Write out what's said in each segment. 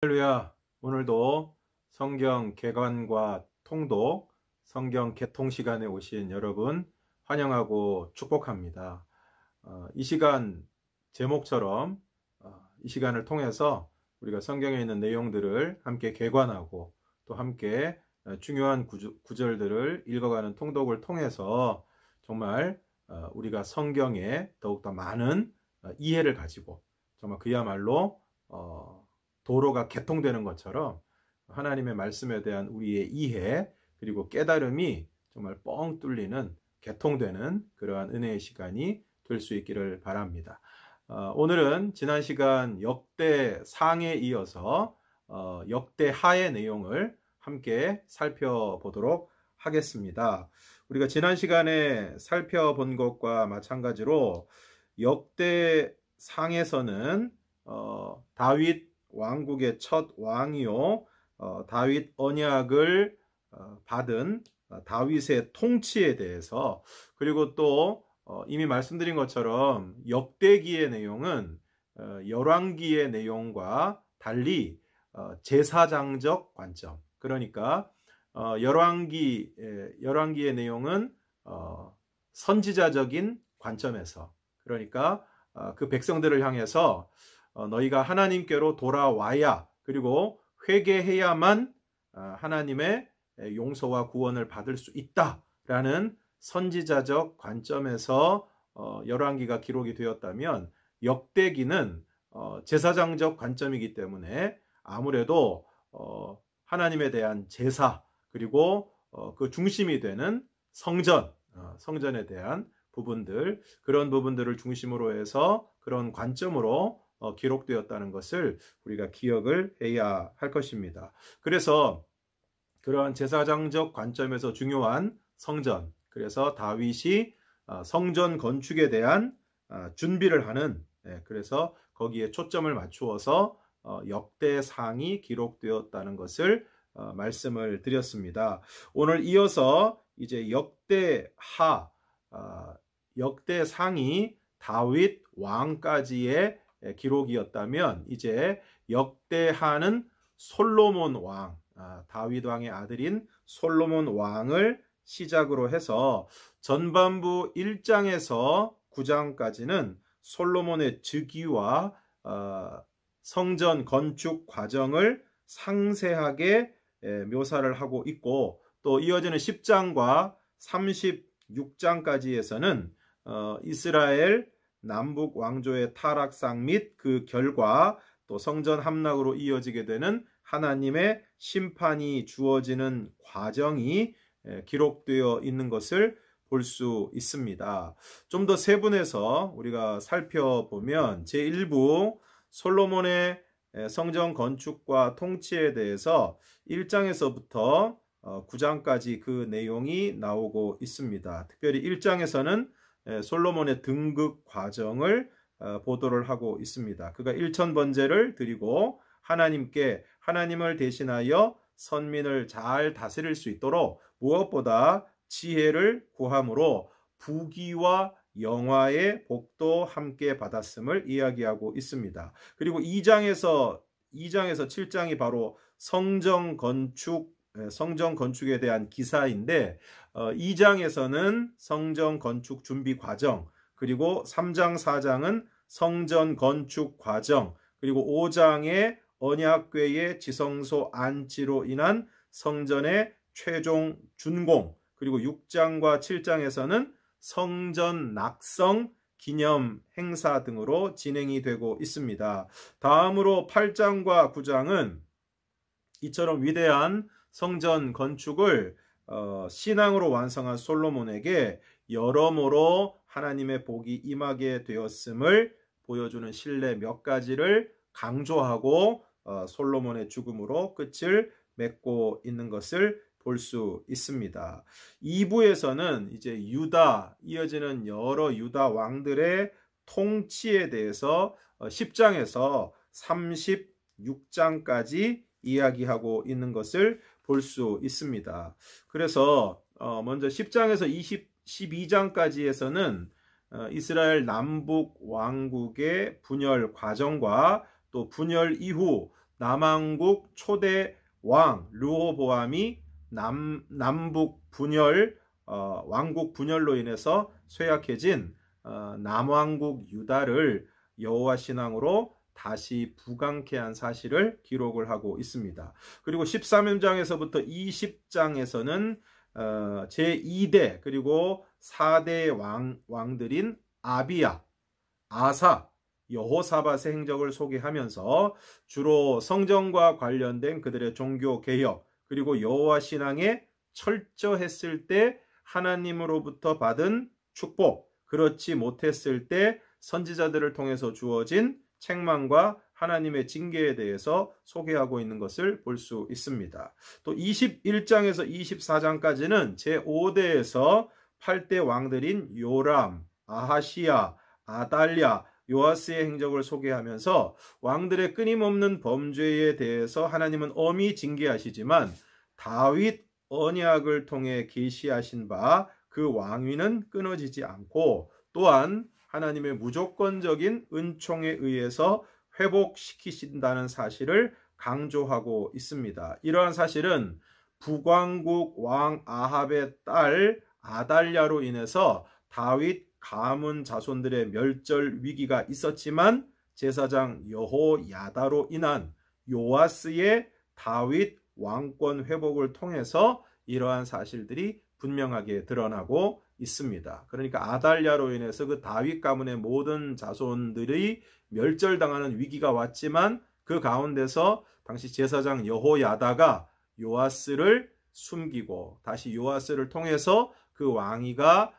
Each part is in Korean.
할렐루야. 오늘도 성경 개관과 통독, 성경 개통 시간에 오신 여러분 환영하고 축복합니다. 이 시간 제목처럼 이 시간을 통해서 우리가 성경에 있는 내용들을 함께 개관하고 또 함께 중요한 구절들을 읽어가는 통독을 통해서 정말 우리가 성경에 더욱더 많은 이해를 가지고 정말 그야말로 도로가 개통되는 것처럼 하나님의 말씀에 대한 우리의 이해 그리고 깨달음이 정말 뻥 뚫리는 개통되는 그러한 은혜의 시간이 될 수 있기를 바랍니다. 오늘은 지난 시간 역대상에 이어서 역대하의 내용을 함께 살펴보도록 하겠습니다. 우리가 지난 시간에 살펴본 것과 마찬가지로 역대상에서는 다윗 왕국의 첫 왕이요 다윗 언약을 받은 다윗의 통치에 대해서, 그리고 또 이미 말씀드린 것처럼 역대기의 내용은 열왕기의 내용과 달리 제사장적 관점, 그러니까 열왕기의 내용은 선지자적인 관점에서, 그러니까 그 백성들을 향해서 너희가 하나님께로 돌아와야, 그리고 회개해야만 하나님의 용서와 구원을 받을 수 있다라는 선지자적 관점에서 열왕기가 기록이 되었다면, 역대기는 제사장적 관점이기 때문에 아무래도 하나님에 대한 제사, 그리고 그 중심이 되는 성전에 대한 부분들, 그런 부분들을 중심으로 해서 그런 관점으로 기록되었다는 것을 우리가 기억을 해야 할 것입니다. 그래서 그러한 제사장적 관점에서 중요한 성전, 그래서 다윗이 성전 건축에 대한 준비를 하는, 그래서 거기에 초점을 맞추어서 역대상이 기록되었다는 것을 말씀을 드렸습니다. 오늘 이어서 이제 역대상이 다윗 왕까지의 기록이었다면, 이제 역대하는 솔로몬 왕, 다윗 왕의 아들인 솔로몬 왕을 시작으로 해서 전반부 1장에서 9장까지는 솔로몬의 즉위와 성전 건축 과정을 상세하게 묘사를 하고 있고, 또 이어지는 10장과 36장까지에서는 이스라엘 남북 왕조의 타락상 및 그 결과, 또 성전 함락으로 이어지게 되는 하나님의 심판이 주어지는 과정이 기록되어 있는 것을 볼 수 있습니다. 좀 더 세분해서 우리가 살펴보면 제1부 솔로몬의 성전 건축과 통치에 대해서 1장에서부터 9장까지 그 내용이 나오고 있습니다. 특별히 1장에서는 솔로몬의 등극 과정을 보도를 하고 있습니다. 그가 일천번제를 드리고 하나님을 대신하여 선민을 잘 다스릴 수 있도록 무엇보다 지혜를 구함으로 부귀와 영화의 복도 함께 받았음을 이야기하고 있습니다. 그리고 2장에서 7장이 바로 성전 건축에 대한 기사인데, 2장에서는 성전 건축 준비 과정, 그리고 3장 4장은 성전 건축 과정, 그리고 5장의 언약궤의 지성소 안치로 인한 성전의 최종 준공, 그리고 6장과 7장에서는 성전 낙성 기념 행사 등으로 진행이 되고 있습니다. 다음으로 8장과 9장은 이처럼 위대한 성전 건축을 신앙으로 완성한 솔로몬에게 여러모로 하나님의 복이 임하게 되었음을 보여주는 신뢰 몇 가지를 강조하고 솔로몬의 죽음으로 끝을 맺고 있는 것을 볼 수 있습니다. 2부에서는 이제 이어지는 여러 유다 왕들의 통치에 대해서 10장에서 36장까지 이야기하고 있는 것을 볼 수 있습니다. 그래서 먼저 10장에서 12장까지에서는 이스라엘 남북 왕국의 분열 과정과 또 분열 이후 남왕국 초대 왕 르호보암이 남북 분열, 왕국 분열로 인해서 쇠약해진 남왕국 유다를 여호와 신앙으로 다시 부강케 한 사실을 기록을 하고 있습니다. 그리고 13장에서부터 20장에서는 제2대 그리고 4대 왕들인 아비야, 아사, 여호사밧의 행적을 소개하면서 주로 성전과 관련된 그들의 종교 개혁 그리고 여호와 신앙에 철저했을 때 하나님으로부터 받은 축복, 그렇지 못했을 때 선지자들을 통해서 주어진 책망과 하나님의 징계에 대해서 소개하고 있는 것을 볼 수 있습니다. 또 21장에서 24장까지는 제5대에서 8대 왕들인 요람, 아하시야, 아달랴, 요아스의 행적을 소개하면서 왕들의 끊임없는 범죄에 대해서 하나님은 엄히 징계하시지만 다윗 언약을 통해 계시하신 바 그 왕위는 끊어지지 않고 또한 하나님의 무조건적인 은총에 의해서 회복시키신다는 사실을 강조하고 있습니다. 이러한 사실은 북왕국 왕 아합의 딸 아달랴로 인해서 다윗 가문 자손들의 멸절 위기가 있었지만 제사장 여호야다로 인한 요아스의 다윗 왕권 회복을 통해서 이러한 사실들이 분명하게 드러나고 있습니다. 그러니까 아달랴로 인해서 그 다윗 가문의 모든 자손들이 멸절당하는 위기가 왔지만 그 가운데서 당시 제사장 여호야다가 요아스를 숨기고 다시 요아스를 통해서 그 왕위가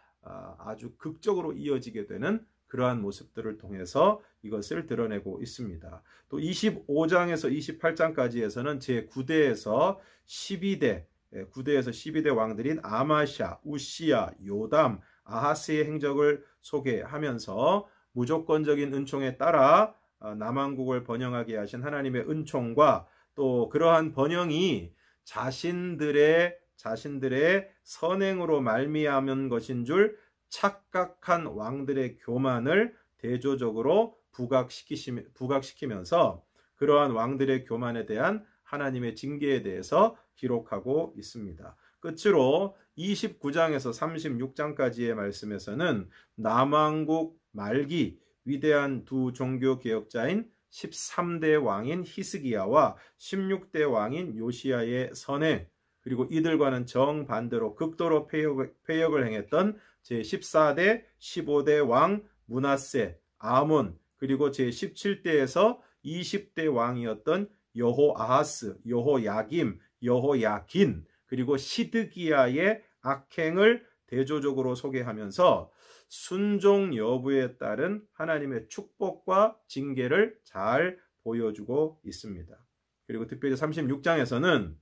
아주 극적으로 이어지게 되는 그러한 모습들을 통해서 이것을 드러내고 있습니다. 또 25장에서 28장까지에서는 제9대에서 12대 9대에서 12대 왕들인 아마샤, 우시야, 요담, 아하스의 행적을 소개하면서 무조건적인 은총에 따라 남왕국을 번영하게 하신 하나님의 은총과 또 그러한 번영이 자신들의 선행으로 말미암은 것인 줄 착각한 왕들의 교만을 대조적으로 부각시키면서 그러한 왕들의 교만에 대한 하나님의 징계에 대해서 기록하고 있습니다. 끝으로 29장에서 36장까지의 말씀에서는 남왕국 말기 위대한 두 종교 개혁자인 13대 왕인 히스기야와 16대 왕인 요시야의 선행 그리고 이들과는 정반대로 극도로 패역을 행했던 제14대 15대 왕 므낫세, 아몬 그리고 제17대에서 20대 왕이었던 여호아하스, 여호야김, 여호야긴 그리고 시드기야의 악행을 대조적으로 소개하면서 순종 여부에 따른 하나님의 축복과 징계를 잘 보여주고 있습니다. 그리고 특별히 36장에서는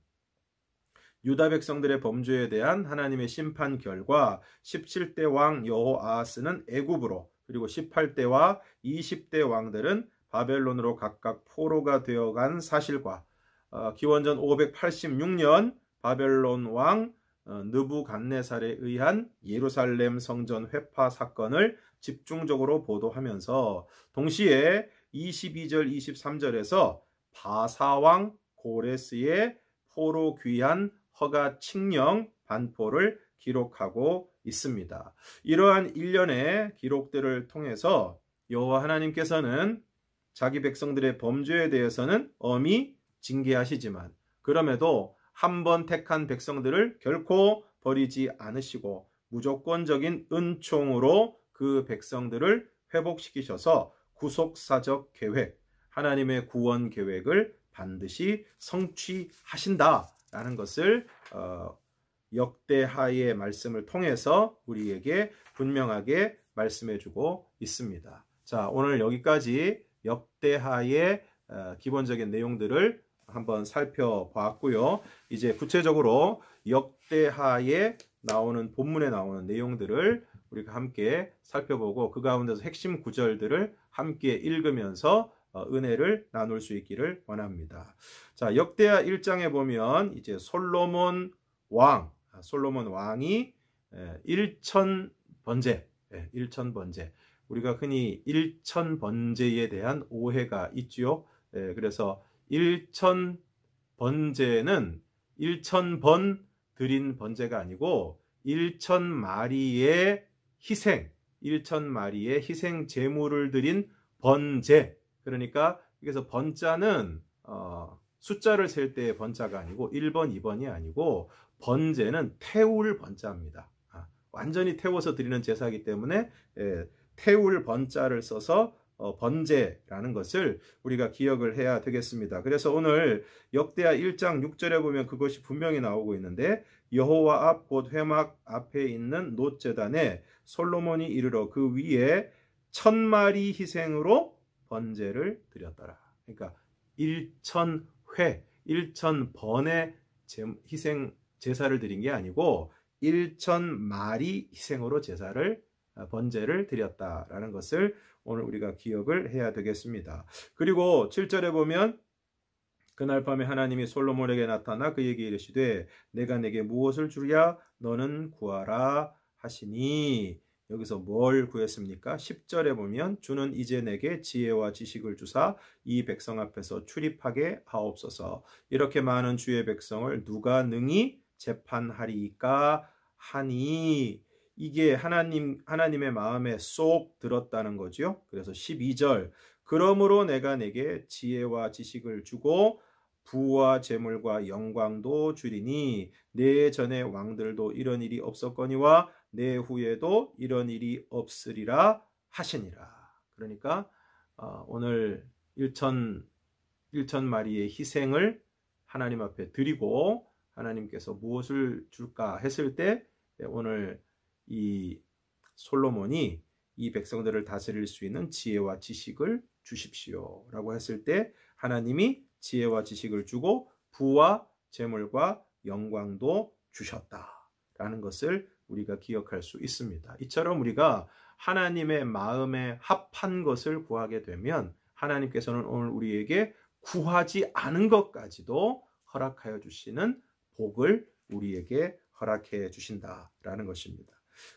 유다 백성들의 범죄에 대한 하나님의 심판 결과 17대 왕 여호아하스는 애굽으로 그리고 18대와 20대 왕들은 바벨론으로 각각 포로가 되어간 사실과 기원전 586년 바벨론 왕 느부갓네살에 의한 예루살렘 성전 회파 사건을 집중적으로 보도하면서 동시에 22절 23절에서 바사왕 고레스의 포로 귀환 허가 칙령 반포를 기록하고 있습니다. 이러한 일련의 기록들을 통해서 여호와 하나님께서는 자기 백성들의 범죄에 대해서는 엄히 징계하시지만 그럼에도 한 번 택한 백성들을 결코 버리지 않으시고 무조건적인 은총으로 그 백성들을 회복시키셔서 구속사적 계획, 하나님의 구원 계획을 반드시 성취하신다라는 것을 역대하의 말씀을 통해서 우리에게 분명하게 말씀해주고 있습니다. 자, 오늘 여기까지 역대하의 기본적인 내용들을 한번 살펴봤고요. 이제 구체적으로 역대하에 나오는 본문에 나오는 내용들을 우리가 함께 살펴보고 그 가운데서 핵심 구절들을 함께 읽으면서 은혜를 나눌 수 있기를 원합니다. 자, 역대하 1장에 보면 이제 솔로몬 왕이 1000번제, 우리가 흔히 1000번제에 대한 오해가 있지요. 그래서 일천 번제는 1000번 드린 번제가 아니고 1000마리의 희생, 1000마리의 희생 제물을 드린 번제. 그러니까 여기서 번자는 숫자를 셀 때의 번자가 아니고 1번, 2번이 아니고 번제는 태울 번자입니다. 완전히 태워서 드리는 제사이기 때문에 태울 번자를 써서 번제라는 것을 우리가 기억을 해야 되겠습니다. 그래서 오늘 역대하 1장 6절에 보면 그것이 분명히 나오고 있는데 여호와 앞 곧 회막 앞에 있는 놋제단에 솔로몬이 이르러 그 위에 1000마리 희생으로 번제를 드렸더라. 그러니까 1000회, 1000번의 희생 제사를 드린 게 아니고 1000마리 희생으로 번제를 드렸다라는 것을 오늘 우리가 기억을 해야 되겠습니다. 그리고 7절에 보면 그날 밤에 하나님이 솔로몬에게 나타나 그에게 이르시되 내가 내게 무엇을 주랴 너는 구하라 하시니 여기서 뭘 구했습니까? 10절에 보면 주는 이제 내게 지혜와 지식을 주사 이 백성 앞에서 출입하게 하옵소서. 이렇게 많은 주의 백성을 누가 능히 재판하리까 하니 이게 하나님의 마음에 쏙 들었다는 거죠. 그래서 12절 그러므로 내가 내게 지혜와 지식을 주고 부와 재물과 영광도 주리니 내 전에 왕들도 이런 일이 없었거니와 내 후에도 이런 일이 없으리라 하시니라. 그러니까 오늘 1000마리의 희생을 하나님 앞에 드리고 하나님께서 무엇을 줄까 했을 때 오늘 이 솔로몬이 이 백성들을 다스릴 수 있는 지혜와 지식을 주십시오 라고 했을 때 하나님이 지혜와 지식을 주고 부와 재물과 영광도 주셨다라는 것을 우리가 기억할 수 있습니다. 이처럼 우리가 하나님의 마음에 합한 것을 구하게 되면 하나님께서는 오늘 우리에게 구하지 않은 것까지도 허락하여 주시는 복을 우리에게 허락해 주신다라는 것입니다.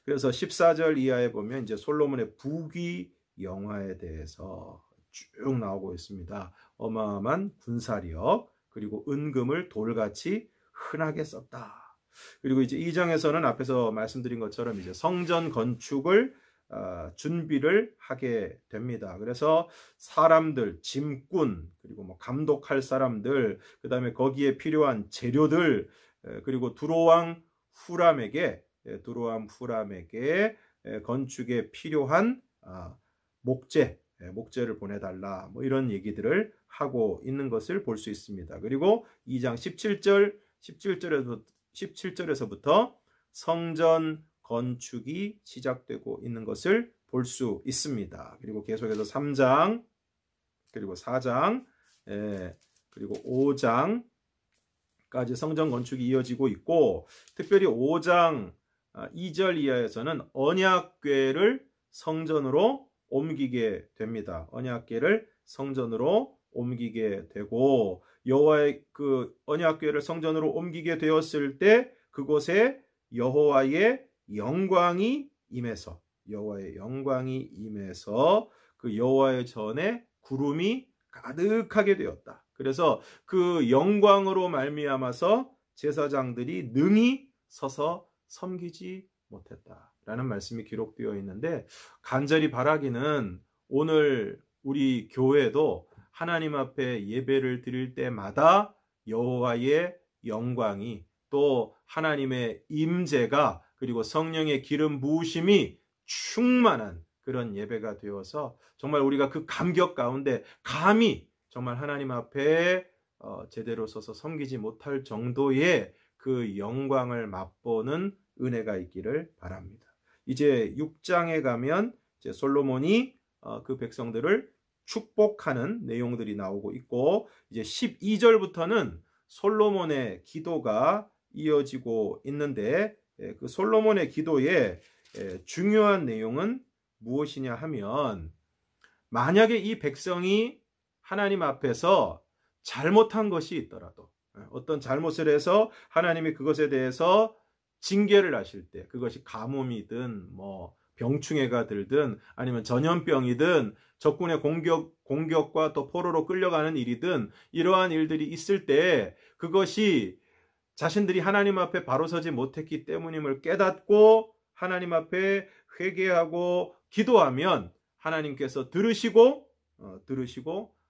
그래서 14절 이하에 보면 이제 솔로몬의 부귀 영화에 대해서 쭉 나오고 있습니다. 어마어마한 군사력 그리고 은금을 돌같이 흔하게 썼다. 그리고 이제 2장에서는 앞에서 말씀드린 것처럼 이제 성전 건축을 준비를 하게 됩니다. 그래서 사람들, 짐꾼, 그리고 뭐 감독할 사람들, 그 다음에 거기에 필요한 재료들, 그리고 두로왕 후람에게 건축에 필요한 목재를 보내달라 뭐 이런 얘기들을 하고 있는 것을 볼 수 있습니다. 그리고 2장 17절에서부터 성전 건축이 시작되고 있는 것을 볼 수 있습니다. 그리고 계속해서 3장 그리고 4장 그리고 5장까지 성전 건축이 이어지고 있고 특별히 5장 2절 이하에서는 언약궤를 성전으로 옮기게 됩니다. 언약궤를 성전으로 옮기게 되고 여호와의 그 언약궤를 성전으로 옮기게 되었을 때 그곳에 여호와의 영광이 임해서 그 여호와의 전에 구름이 가득하게 되었다. 그래서 그 영광으로 말미암아서 제사장들이 능히 서서 섬기지 못했다라는 말씀이 기록되어 있는데 간절히 바라기는 오늘 우리 교회도 하나님 앞에 예배를 드릴 때마다 여호와의 영광이 또 하나님의 임재가 그리고 성령의 기름 부으심이 충만한 그런 예배가 되어서 정말 우리가 그 감격 가운데 감히 정말 하나님 앞에 제대로 서서 섬기지 못할 정도의 그 영광을 맛보는 은혜가 있기를 바랍니다. 이제 6장에 가면 이제 솔로몬이 그 백성들을 축복하는 내용들이 나오고 있고 이제 12절부터는 솔로몬의 기도가 이어지고 있는데 그 솔로몬의 기도의 중요한 내용은 무엇이냐 하면 만약에 이 백성이 하나님 앞에서 잘못한 것이 있더라도 어떤 잘못을 해서 하나님이 그것에 대해서 징계를 하실 때 그것이 가뭄이든 뭐 병충해가 들든 아니면 전염병이든 적군의 공격과 또 포로로 끌려가는 일이든 이러한 일들이 있을 때 그것이 자신들이 하나님 앞에 바로 서지 못했기 때문임을 깨닫고 하나님 앞에 회개하고 기도하면 하나님께서 들으시고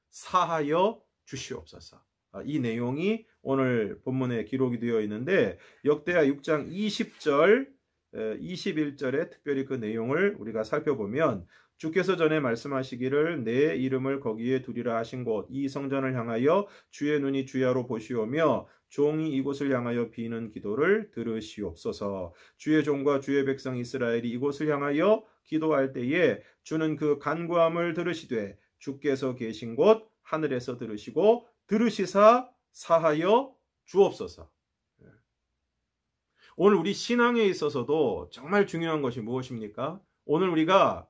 사하여 주시옵소서. 이 내용이 오늘 본문에 기록이 되어 있는데 역대하 6장 20절 21절에 특별히 그 내용을 우리가 살펴보면 주께서 전에 말씀하시기를 내 이름을 거기에 두리라 하신 곳 이 성전을 향하여 주의 눈이 주야로 보시오며 종이 이곳을 향하여 비는 기도를 들으시옵소서. 주의 종과 주의 백성 이스라엘이 이곳을 향하여 기도할 때에 주는 그 간구함을 들으시되 주께서 계신 곳 하늘에서 들으시고 들으시사 사하여 주옵소서. 오늘 우리 신앙에 있어서도 정말 중요한 것이 무엇입니까? 오늘 우리가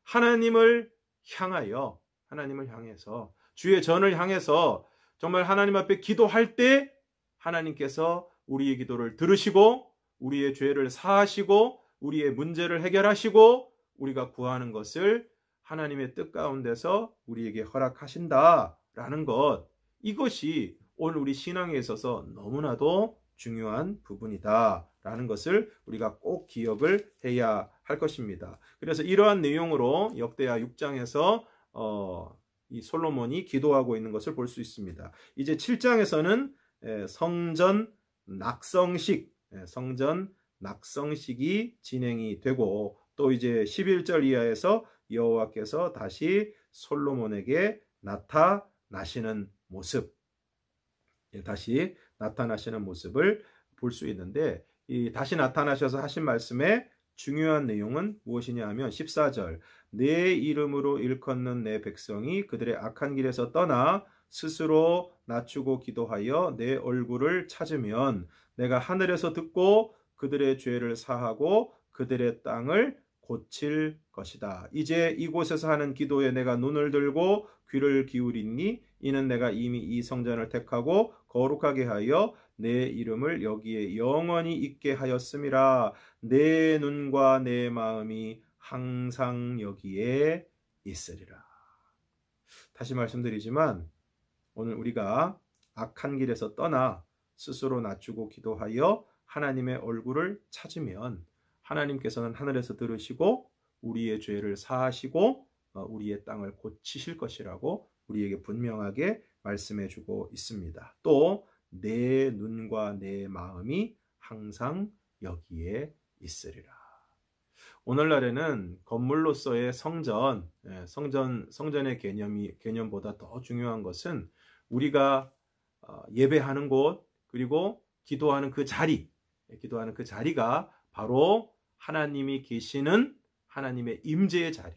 하나님을 향해서 주의 전을 향해서 정말 하나님 앞에 기도할 때 하나님께서 우리의 기도를 들으시고 우리의 죄를 사하시고 우리의 문제를 해결하시고 우리가 구하는 것을 하나님의 뜻 가운데서 우리에게 허락하신다라는 것, 이것이 오늘 우리 신앙에 있어서 너무나도 중요한 부분이다라는 것을 우리가 꼭 기억을 해야 할 것입니다. 그래서 이러한 내용으로 역대하 6장에서 이 솔로몬이 기도하고 있는 것을 볼 수 있습니다. 이제 7장에서는 성전 낙성식이 진행이 되고 또 이제 11절 이하에서 여호와께서 다시 솔로몬에게 나타나시는 모습을 볼 수 있는데 이 다시 나타나셔서 하신 말씀의 중요한 내용은 무엇이냐 하면 14절 내 이름으로 일컫는 내 백성이 그들의 악한 길에서 떠나 스스로 낮추고 기도하여 내 얼굴을 찾으면 내가 하늘에서 듣고 그들의 죄를 사하고 그들의 땅을 고칠 것이다. 이제 이곳에서 하는 기도에 내가 눈을 들고 귀를 기울이니 이는 내가 이미 이 성전을 택하고 거룩하게 하여 내 이름을 여기에 영원히 있게 하였음이라. 내 눈과 내 마음이 항상 여기에 있으리라. 다시 말씀드리지만 오늘 우리가 악한 길에서 떠나 스스로 낮추고 기도하여 하나님의 얼굴을 찾으면 하나님께서는 하늘에서 들으시고 우리의 죄를 사하시고 우리의 땅을 고치실 것이라고 우리에게 분명하게 말씀해 주고 있습니다. 또 내 눈과 내 마음이 항상 여기에 있으리라. 오늘날에는 건물로서의 성전의 개념보다 더 중요한 것은 우리가 예배하는 곳 그리고 기도하는 그 자리가 바로 하나님이 계시는 하나님의 임재의 자리.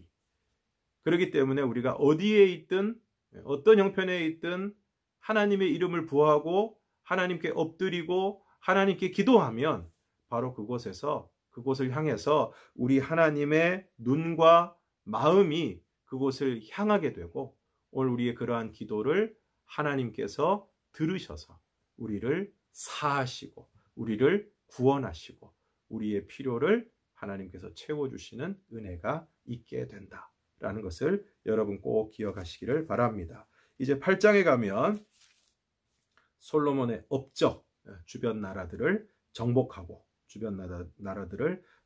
그렇기 때문에 우리가 어디에 있든 어떤 형편에 있든 하나님의 이름을 부하고 하나님께 엎드리고 하나님께 기도하면 바로 그곳을 향해서 우리 하나님의 눈과 마음이 그곳을 향하게 되고 오늘 우리의 그러한 기도를 하나님께서 들으셔서 우리를 사하시고 우리를 구원하시고 우리의 필요를 하나님께서 채워주시는 은혜가 있게 된다라는 것을 여러분 꼭 기억하시기를 바랍니다. 이제 8장에 가면 솔로몬의 업적, 주변 나라들을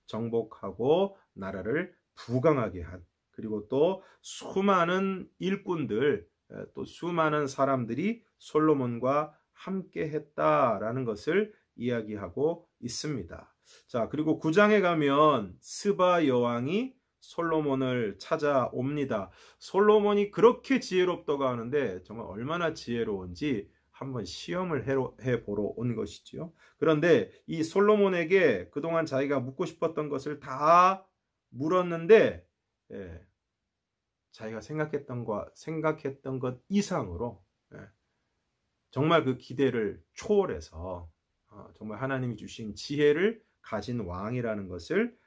정복하고 나라를 부강하게 한 그리고 또 수많은 일꾼들 또 수많은 사람들이 솔로몬과 함께 했다라는 것을 이야기하고 있습니다. 자, 그리고 9장에 가면 스바 여왕이 솔로몬을 찾아옵니다. 솔로몬이 그렇게 지혜롭다고 하는데 정말 얼마나 지혜로운지 한번 시험을 해보러 온 것이지요. 그런데 이 솔로몬에게 그동안 자기가 묻고 싶었던 것을 다 물었는데 자기가 생각했던 것 이상으로 정말 그 기대를 초월해서 정말 하나님이 주신 지혜를 가진 왕이라는 것을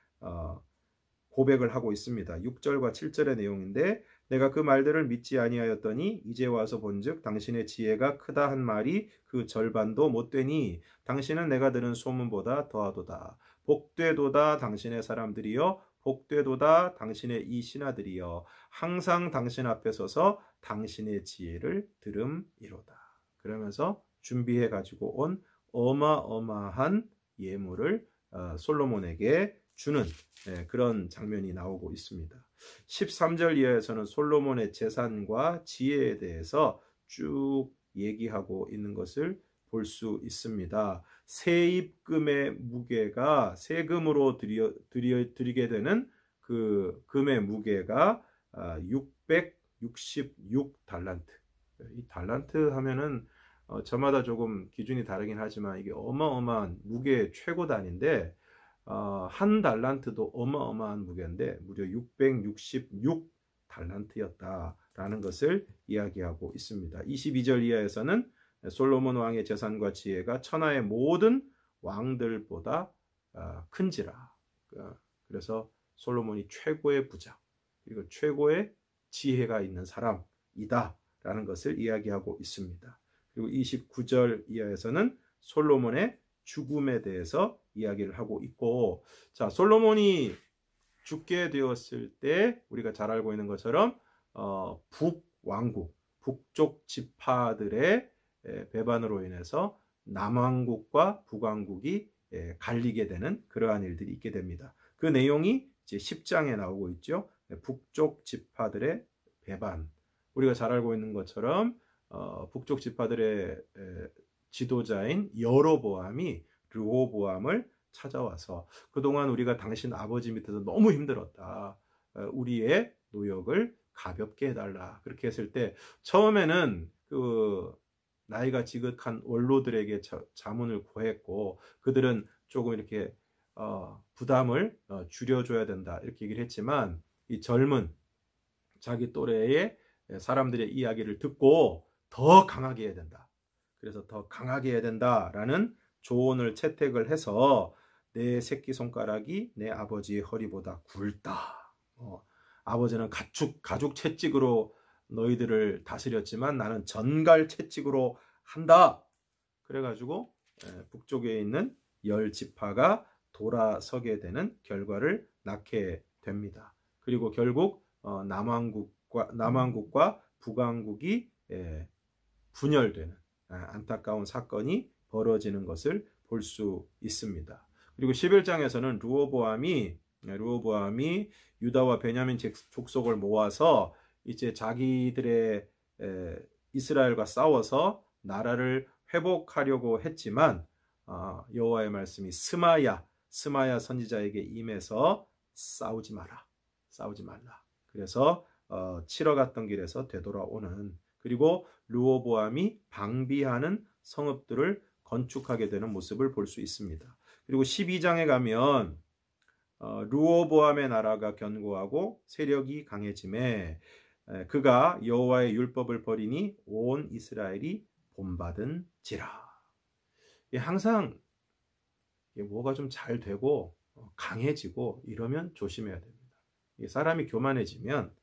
고백을 하고 있습니다. 6절과 7절의 내용인데 내가 그 말들을 믿지 아니하였더니 이제 와서 본즉 당신의 지혜가 크다 한 말이 그 절반도 못되니 당신은 내가 들은 소문보다 더하도다. 복되도다 당신의 사람들이여 복되도다 당신의 이 신하들이여 항상 당신 앞에 서서 당신의 지혜를 들음이로다. 그러면서 준비해 가지고 온 어마어마한 예물을 솔로몬에게 주는 그런 장면이 나오고 있습니다. 13절 이하에서는 솔로몬의 재산과 지혜에 대해서 쭉 얘기하고 있는 것을 볼 수 있습니다. 세입금의 무게가 세금으로 드리게 되는 그 금의 무게가 666달란트. 이 달란트 하면은 저마다 조금 기준이 다르긴 하지만 이게 어마어마한 무게의 최고 단위인데 한 달란트도 어마어마한 무게인데 무려 666달란트였다라는 것을 이야기하고 있습니다. 22절 이하에서는 솔로몬 왕의 재산과 지혜가 천하의 모든 왕들보다 큰지라. 그래서 솔로몬이 최고의 부자 그리고 최고의 지혜가 있는 사람이다 라는 것을 이야기하고 있습니다. 그리고 29절 이하에서는 솔로몬의 죽음에 대해서 이야기를 하고 있고, 자, 솔로몬이 죽게 되었을 때 우리가 잘 알고 있는 것처럼 북왕국, 북쪽 지파들의 배반으로 인해서 남왕국과 북왕국이 갈리게 되는 그러한 일들이 있게 됩니다. 그 내용이 이제 10장에 나오고 있죠. 북쪽 지파들의 배반. 우리가 잘 알고 있는 것처럼 북쪽 지파들의 지도자인 여로보암이 르호보암을 찾아와서 그동안 우리가 당신 아버지 밑에서 너무 힘들었다. 우리의 노역을 가볍게 해달라. 그렇게 했을 때 처음에는 그 나이가 지극한 원로들에게 자문을 구했고 그들은 조금 이렇게 부담을 줄여줘야 된다. 이렇게 얘기를 했지만 이 젊은 자기 또래의 사람들의 이야기를 듣고 더 강하게 해야 된다. 그래서 더 강하게 해야 된다라는 조언을 채택을 해서 내 새끼손가락이 내 아버지의 허리보다 굵다. 아버지는 가죽 채찍으로 너희들을 다스렸지만 나는 전갈 채찍으로 한다. 그래가지고 북쪽에 있는 10지파가 돌아서게 되는 결과를 낳게 됩니다. 그리고 결국 남왕국과 북왕국이 분열되는 안타까운 사건이 벌어지는 것을 볼 수 있습니다. 그리고 11장에서는 르호보암이 유다와 베냐민 족속을 모아서 이제 자기들의 이스라엘과 싸워서 나라를 회복하려고 했지만 여호와의 말씀이 스마야 선지자에게 임해서 싸우지 말라. 그래서 치러 갔던 길에서 되돌아오는 그리고 르호보암이 방비하는 성읍들을 건축하게 되는 모습을 볼 수 있습니다. 그리고 12장에 가면 르호보암의 나라가 견고하고 세력이 강해짐에 그가 여호와의 율법을 버리니 온 이스라엘이 본받은지라. 항상 뭐가 좀 잘 되고 강해지고 이러면 조심해야 됩니다. 사람이 교만해지면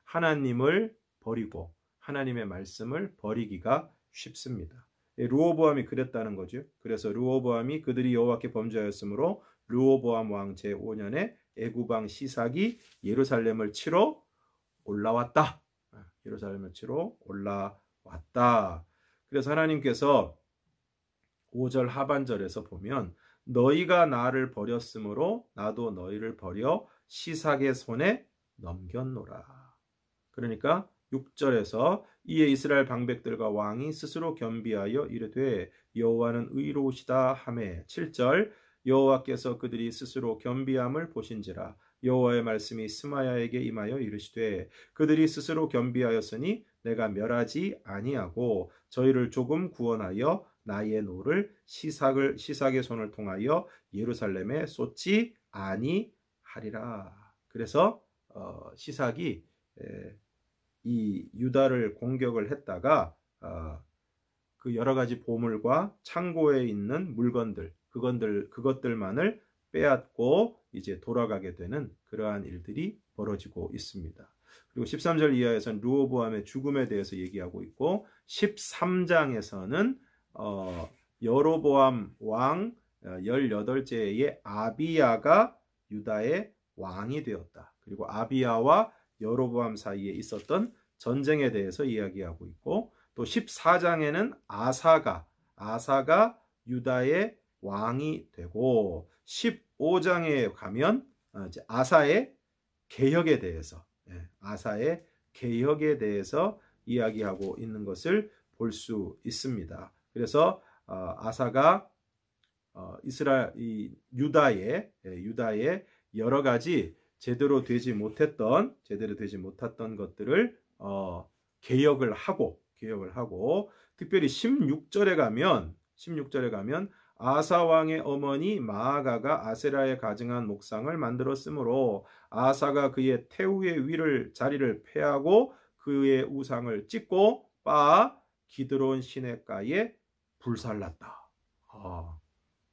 하나님을 버리고 하나님의 말씀을 버리기가 쉽습니다. 르호보암이 그랬다는 거죠. 그래서 르호보암이 그들이 여호와께 범죄하였으므로 르호보암 왕 제5년에 애굽 왕 시삭이 예루살렘을 치러 올라왔다. 그래서 하나님께서 5절 하반절에서 보면 너희가 나를 버렸으므로 나도 너희를 버려 시삭의 손에 넘겼노라. 그러니까 6절에서 이에 이스라엘 방백들과 왕이 스스로 겸비하여 이르되 여호와는 의로우시다 하매 7절 여호와께서 그들이 스스로 겸비함을 보신지라 여호와의 말씀이 스마야에게 임하여 이르시되 그들이 스스로 겸비하였으니 내가 멸하지 아니하고 저희를 조금 구원하여 나의 노를 시삭의 손을 통하여 예루살렘에 쏟지 아니하리라. 그래서 시삭이 이 유다를 공격을 했다가 그 여러 가지 보물과 창고에 있는 물건들 그것들만을 빼앗고 이제 돌아가게 되는 그러한 일들이 벌어지고 있습니다. 그리고 13절 이하에서는 르호보암의 죽음에 대해서 얘기하고 있고 13장에서는 여로보암 왕 18제의 아비야가 유다의 왕이 되었다. 그리고 아비야와 여로보암 사이에 있었던 전쟁에 대해서 이야기하고 있고, 또 14장에는 아사가 유다의 왕이 되고, 15장에 가면 이제 아사의 개혁에 대해서 이야기하고 있는 것을 볼 수 있습니다. 그래서 아사가 유다의 여러 가지 제대로 되지 못했던 것들을 개혁을 하고, 특별히 16절에 가면 아사 왕의 어머니 마아가가 아세라에 가증한 목상을 만들었으므로 아사가 그의 태후의 자리를 폐하고 그의 우상을 찢고 빻아 기드론 시냇가에 불살랐다.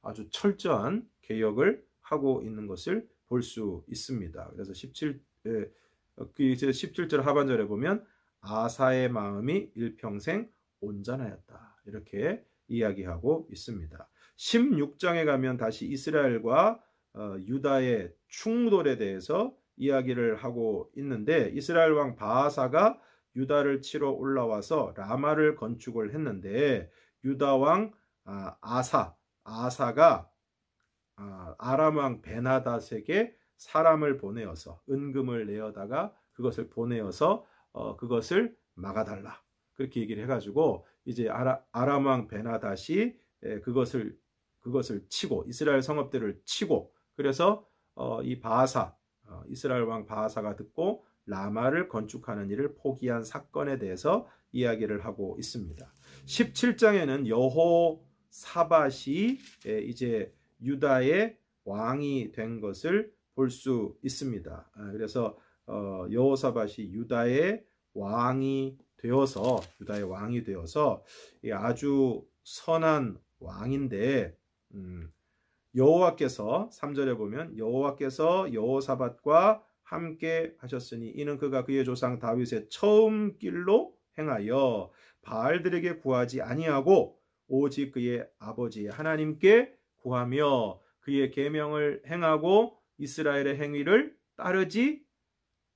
아주 철저한 개혁을 하고 있는 것을 볼 수 있습니다. 그래서 17절 하반절에 보면 아사의 마음이 일평생 온전하였다, 이렇게 이야기하고 있습니다. 16장에 가면 다시 이스라엘과 유다의 충돌에 대해서 이야기를 하고 있는데, 이스라엘 왕 바아사가 유다를 치러 올라와서 라마를 건축을 했는데, 유다 왕 아사가 아람 왕 베나닷에게 사람을 보내어서 은금을 내어다가 그것을 보내어서 그것을 막아달라, 그렇게 얘기를 해가지고 이제 아람 왕 베나닷이 그것을 치고 이스라엘 성읍들을 치고, 그래서 이 이스라엘 왕 바아사가 듣고 라마를 건축하는 일을 포기한 사건에 대해서 이야기를 하고 있습니다. 17장에는 여호사밧이 이제 유다의 왕이 된 것을 볼 수 있습니다. 그래서 여호사밧이 유다의 왕이 되어서 아주 선한 왕인데, 여호와께서 3절에 보면 여호와께서 여호사밧과 함께 하셨으니 이는 그가 그의 조상 다윗의 처음 길로 행하여 바알들에게 구하지 아니하고 오직 그의 아버지 하나님께 구하며 그의 계명을 행하고 이스라엘의 행위를 따르지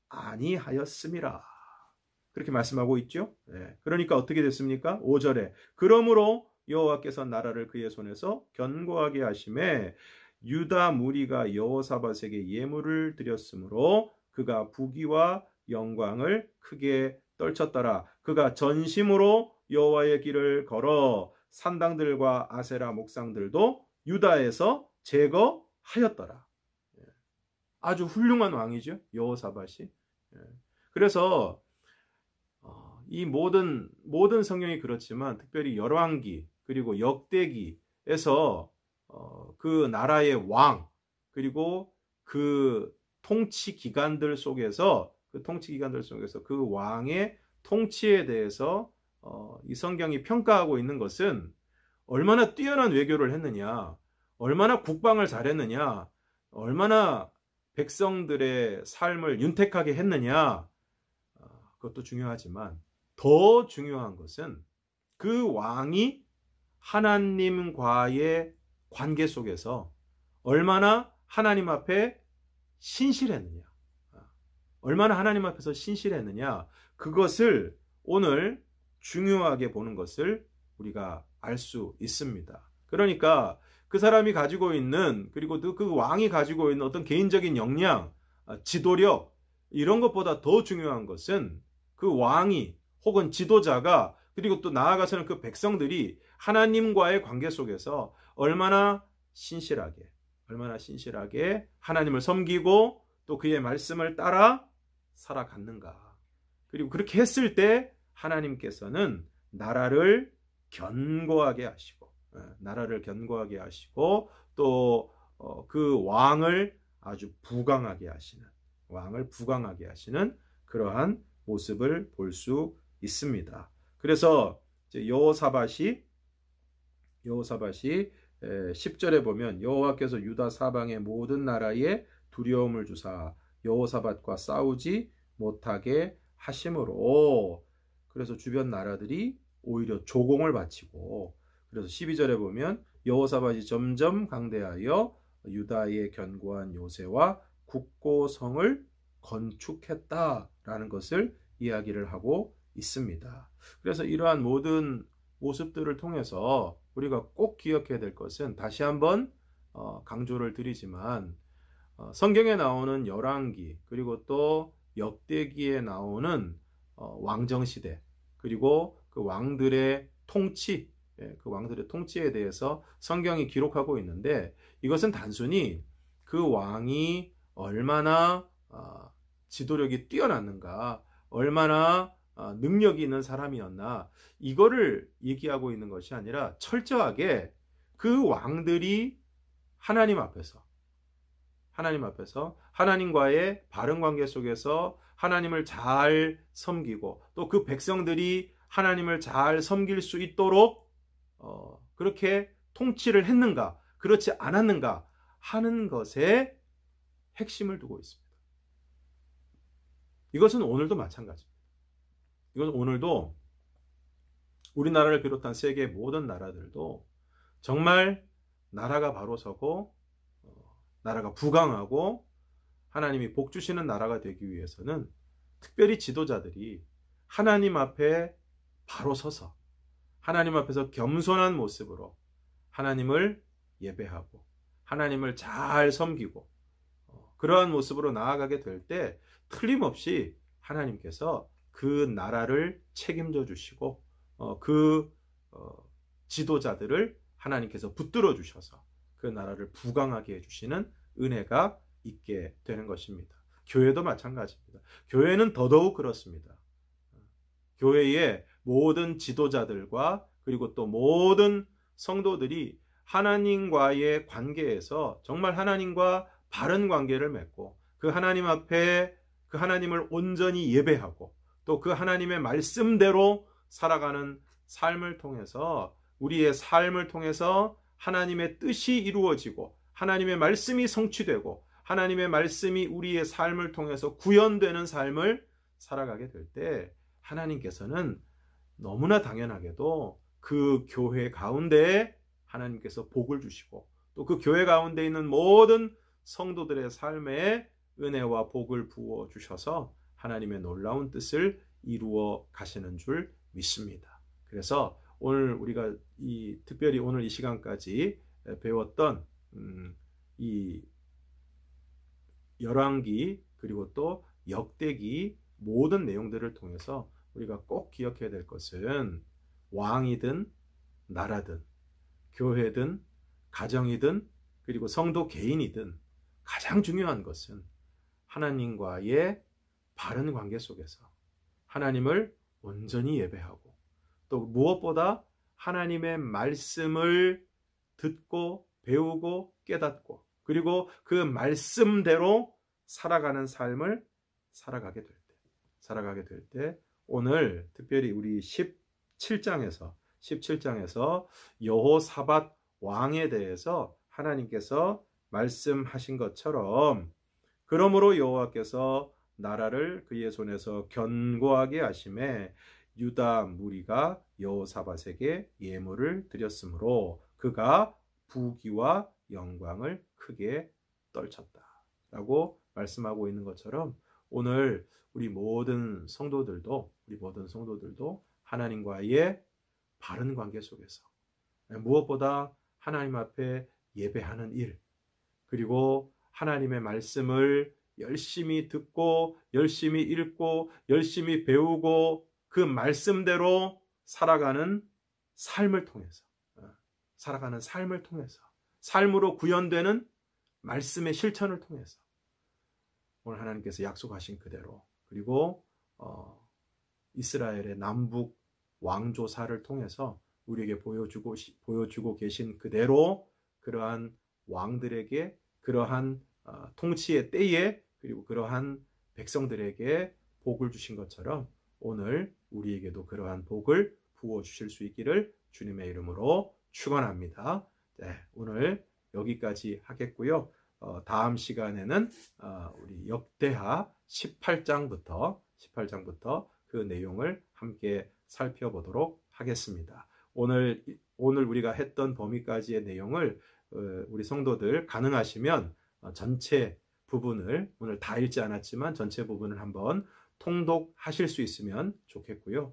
아니하였음이라, 그렇게 말씀하고 있죠. 그러니까 어떻게 됐습니까? 5절에 그러므로 여호와께서 나라를 그의 손에서 견고하게 하심에 유다 무리가 여호사밧에게 예물을 드렸으므로 그가 부귀와 영광을 크게 떨쳤더라. 그가 전심으로 여호와의 길을 걸어 산당들과 아세라 목상들도 유다에서 제거하였더라. 아주 훌륭한 왕이죠, 여호사밧이. 그래서 이 모든 성경이 그렇지만 특별히 열왕기 그리고 역대기에서 그 나라의 왕 그리고 그 통치 기관들 속에서 그 왕의 통치에 대해서 이 성경이 평가하고 있는 것은 얼마나 뛰어난 외교를 했느냐, 얼마나 국방을 잘했느냐, 얼마나 백성들의 삶을 윤택하게 했느냐, 그것도 중요하지만 더 중요한 것은 그 왕이 하나님과의 관계 속에서 얼마나 하나님 앞에 신실했느냐, 그것을 오늘 중요하게 보는 것을 우리가 알 수 있습니다. 그러니까 그 사람이 가지고 있는, 그리고 그 왕이 가지고 있는 어떤 개인적인 역량, 지도력, 이런 것보다 더 중요한 것은 그 왕이 혹은 지도자가, 그리고 또 나아가서는 그 백성들이 하나님과의 관계 속에서 얼마나 신실하게 하나님을 섬기고 또 그의 말씀을 따라 살아갔는가. 그리고 그렇게 했을 때 하나님께서는 나라를 견고하게 하시고 또 그 왕을 아주 부강하게 하시는 그러한 모습을 볼 수 있습니다. 그래서 여호사밧이 10절에 보면 여호와께서 유다 사방의 모든 나라에 두려움을 주사 여호사밧과 싸우지 못하게 하심으로, 그래서 주변 나라들이 오히려 조공을 바치고, 그래서 12절에 보면 여호사밧이 점점 강대하여 유다의 견고한 요새와 굳고 성을 건축했다라는 것을 이야기를 하고 있습니다. 그래서 이러한 모든 모습들을 통해서 우리가 꼭 기억해야 될 것은, 다시 한번 강조를 드리지만, 성경에 나오는 열왕기, 그리고 또 역대기에 나오는 왕정시대, 그리고 그 왕들의 통치, 그 왕들의 통치에 대해서 성경이 기록하고 있는데, 이것은 단순히 그 왕이 얼마나 지도력이 뛰어났는가, 얼마나 능력이 있는 사람이었나, 이거를 얘기하고 있는 것이 아니라 철저하게 그 왕들이 하나님 앞에서 하나님과의 바른 관계 속에서 하나님을 잘 섬기고, 또 그 백성들이 하나님을 잘 섬길 수 있도록 그렇게 통치를 했는가, 그렇지 않았는가 하는 것에 핵심을 두고 있습니다. 이것은 오늘도 마찬가지입니다. 이것은 오늘도 우리나라를 비롯한 세계의 모든 나라들도 정말 나라가 바로 서고 나라가 부강하고 하나님이 복 주시는 나라가 되기 위해서는 특별히 지도자들이 하나님 앞에 바로 서서 하나님 앞에서 겸손한 모습으로 하나님을 예배하고 하나님을 잘 섬기고 그러한 모습으로 나아가게 될 때 틀림없이 하나님께서 그 나라를 책임져 주시고 그 지도자들을 하나님께서 붙들어 주셔서 그 나라를 부강하게 해주시는 은혜가 있게 되는 것입니다. 교회도 마찬가지입니다. 교회는 더더욱 그렇습니다. 교회의 모든 지도자들과 그리고 또 모든 성도들이 하나님과의 관계에서 정말 하나님과 바른 관계를 맺고 그 하나님 앞에 그 하나님을 온전히 예배하고 또 그 하나님의 말씀대로 살아가는 삶을 통해서, 우리의 삶을 통해서 하나님의 뜻이 이루어지고 하나님의 말씀이 성취되고 하나님의 말씀이 우리의 삶을 통해서 구현되는 삶을 살아가게 될 때 하나님께서는 너무나 당연하게도 그 교회 가운데에 하나님께서 복을 주시고 또 그 교회 가운데 있는 모든 성도들의 삶에 은혜와 복을 부어 주셔서 하나님의 놀라운 뜻을 이루어 가시는 줄 믿습니다. 그래서 오늘 우리가 특별히 오늘 이 시간까지 배웠던 이 열왕기 그리고 또 역대기 모든 내용들을 통해서 우리가 꼭 기억해야 될 것은, 왕이든 나라든 교회든 가정이든 그리고 성도 개인이든 가장 중요한 것은 하나님과의 바른 관계 속에서 하나님을 온전히 예배하고 또 무엇보다 하나님의 말씀을 듣고 배우고 깨닫고 그리고 그 말씀대로 살아가는 삶을 살아가게 될 때 오늘 특별히 우리 17장에서 여호사밧 왕에 대해서 하나님께서 말씀하신 것처럼, 그러므로 여호와께서 나라를 그의 손에서 견고하게 하심에 유다 무리가 여호사밧에게 예물을 드렸으므로 그가 부귀와 영광을 크게 떨쳤다 라고 말씀하고 있는 것처럼, 오늘 우리 모든 성도들도 하나님과의 바른 관계 속에서 무엇보다 하나님 앞에 예배하는 일, 그리고 하나님의 말씀을 열심히 듣고 열심히 읽고 열심히 배우고 그 말씀대로 살아가는 삶을 통해서 삶으로 구현되는 말씀의 실천을 통해서 오늘 하나님께서 약속하신 그대로, 그리고 이스라엘의 남북 왕조사를 통해서 우리에게 보여주고 계신 그대로 그러한 왕들에게, 그러한 통치의 때에, 그리고 그러한 백성들에게 복을 주신 것처럼 오늘 우리에게도 그러한 복을 부어주실 수 있기를 주님의 이름으로 축원합니다. 네, 오늘 여기까지 하겠고요. 다음 시간에는 우리 역대하 18장부터 그 내용을 함께 살펴보도록 하겠습니다. 오늘 우리가 했던 범위까지의 내용을 우리 성도들 가능하시면 전체 부분을 오늘 다 읽지 않았지만 전체 부분을 한번 통독하실 수 있으면 좋겠고요.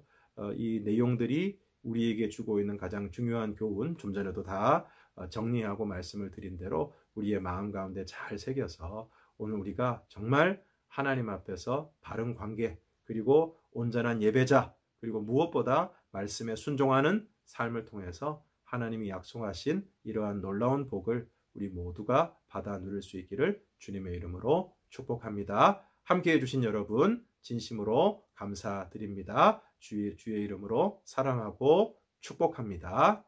이 내용들이 우리에게 주고 있는 가장 중요한 교훈, 좀 전에도 다 정리하고 말씀을 드린 대로 우리의 마음 가운데 잘 새겨서 오늘 우리가 정말 하나님 앞에서 바른 관계, 그리고 온전한 예배자, 그리고 무엇보다 말씀에 순종하는 삶을 통해서 하나님이 약속하신 이러한 놀라운 복을 우리 모두가 받아 누릴 수 있기를 주님의 이름으로 축복합니다. 함께 해주신 여러분 진심으로 감사드립니다. 주의 이름으로 사랑하고 축복합니다.